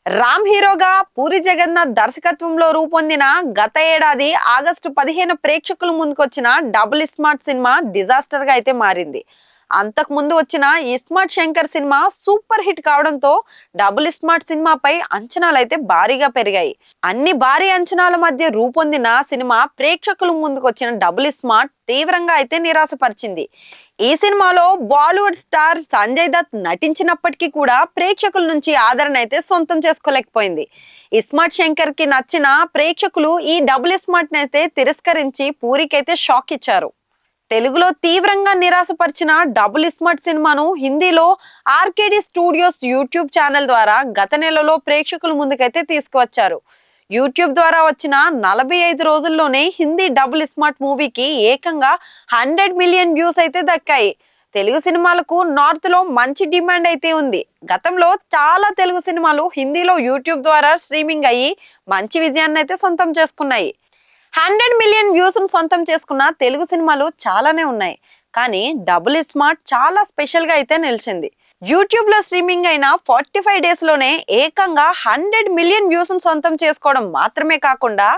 రామ్ హీరోగా పూరి జగన్నాథ్ దర్శకత్వంలో రూపొందిన గత ఏడాది ఆగస్టు 15 ప్రేక్షకుల ముందుకొచ్చిన డబుల్ స్మార్ట్ సినిమా డిజాస్టర్ గా అయితే మారింది. అంతకు ముందు వచ్చిన iSmart Shankar cinema super hit కావడంతో డబుల్ స్మార్ట్ సినిమాపై అంచనాలు అయితే భారీగా పెరిగాయి. అన్ని భారీ అంచనాల మధ్య రూపొందిన సినిమా ప్రేక్షకుల ముందుకొచ్చిన డబుల్ స్మార్ట్ తీవ్రంగా అయితే నిరాశపరిచింది. ఈ సినిమాలో బాలీవుడ్ స్టార్ సంజయ్ దత్ నటించినప్పటికీ కూడా ప్రేక్షకుల నుంచి ఆదరణ అయితే సొంతం చేసుకోలేకపోయింది. ఇస్మార్ట్ శంకర్ కి నచ్చిన ప్రేక్షకులు ఈ డబుల్ స్మార్ట్ అయితే తిరస్కరించి పూరికైతే షాక్ ఇచ్చారు. తెలుగులో తీవ్రంగా నిరాశపరిచిన డబుల్ స్మార్ట్ సినిమాను హిందీలో ఆర్కేడి స్టూడియోస్ యూట్యూబ్ ఛానల్ ద్వారా గత నెలలో ప్రేక్షకుల ముందుకైతే తీసుకువచ్చారు. యూట్యూబ్ ద్వారా వచ్చిన 45 రోజుల్లోనే హిందీ డబుల్ స్మార్ట్ మూవీకి ఏకంగా 100 మిలియన్ వ్యూస్ అయితే దక్కాయి. తెలుగు సినిమాలకు నార్త్ లో మంచి డిమాండ్ అయితే ఉంది. గతంలో చాలా తెలుగు సినిమాలు హిందీలో యూట్యూబ్ ద్వారా స్ట్రీమింగ్ అయ్యి మంచి విజయాన్ని అయితే సొంతం చేసుకున్నాయి. 100 మిలియన్ వ్యూస్ ను సొంతం చేసుకున్న తెలుగు సినిమాలు చాలానే ఉన్నాయి. కానీ డబుల్ స్మార్ట్ చాలా స్పెషల్ గా అయితే నిలిచింది. యూట్యూబ్ లో స్ట్రీమింగ్ అయిన 45 డేస్ లోనే ఏకంగా 100 మిలియన్ వ్యూస్ ను సొంతం చేసుకోవడం మాత్రమే కాకుండా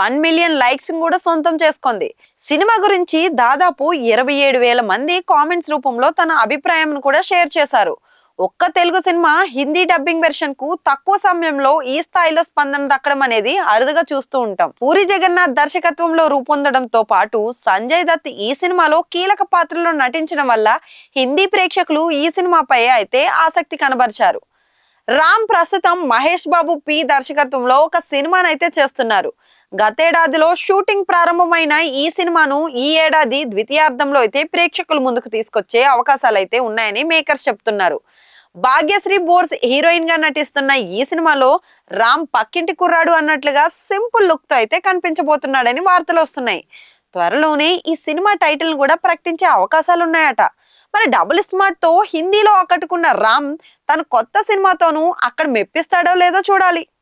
1 మిలియన్ లైక్స్ కూడా సొంతం చేసుకుంది. సినిమా గురించి దాదాపు 27,000 మంది కామెంట్స్ రూపంలో తన అభిప్రాయం కూడా షేర్ చేశారు. ఒక్క Telugu cinema Hindi dubbing version కు తక్కువ సమయంలో ఈ స్థాయిలో స్పందన దక్కడం అనేది అరుదుగా చూస్తూ ఉంటాం. పూరి జగన్నాథ్ దర్శకత్వంలో రూపొందడంతో పాటు సంజయ్ దత్ ఈ సినిమాలో కీలక పాత్రలో నటించడం వల్ల హిందీ ప్రేక్షకులు ఈ సినిమాపై అయితే ఆసక్తి కనబరిచారు. రామ్ ప్రస్తుతం మహేష్ బాబు పి దర్శకత్వంలో ఒక సినిమానైతే చేస్తున్నారు. గతేడాదిలో షూటింగ్ ప్రారంభమైన ఈ సినిమాను ఈ ఏడాది ద్వితీయార్థంలో అయితే ప్రేక్షకుల ముందుకు తీసుకొచ్చే అవకాశాలు అయితే ఉన్నాయని మేకర్స్ చెప్తున్నారు. భాగ్యశ్రీ బోర్స్ హీరోయిన్ గా నటిస్తున్న ఈ సినిమాలో రామ్ పక్కింటి కుర్రాడు అన్నట్లుగా సింపుల్ లుక్ తో అయితే కనిపించబోతున్నాడని వార్తలు వస్తున్నాయి. త్వరలోనే ఈ సినిమా టైటిల్ కూడా ప్రకటించే అవకాశాలు ఉన్నాయట. మరి డబుల్ స్మార్ట్ తో హిందీలో ఆకట్టుకున్న రామ్ తన కొత్త సినిమాతోనూ అక్కడ మెప్పిస్తాడో లేదో చూడాలి.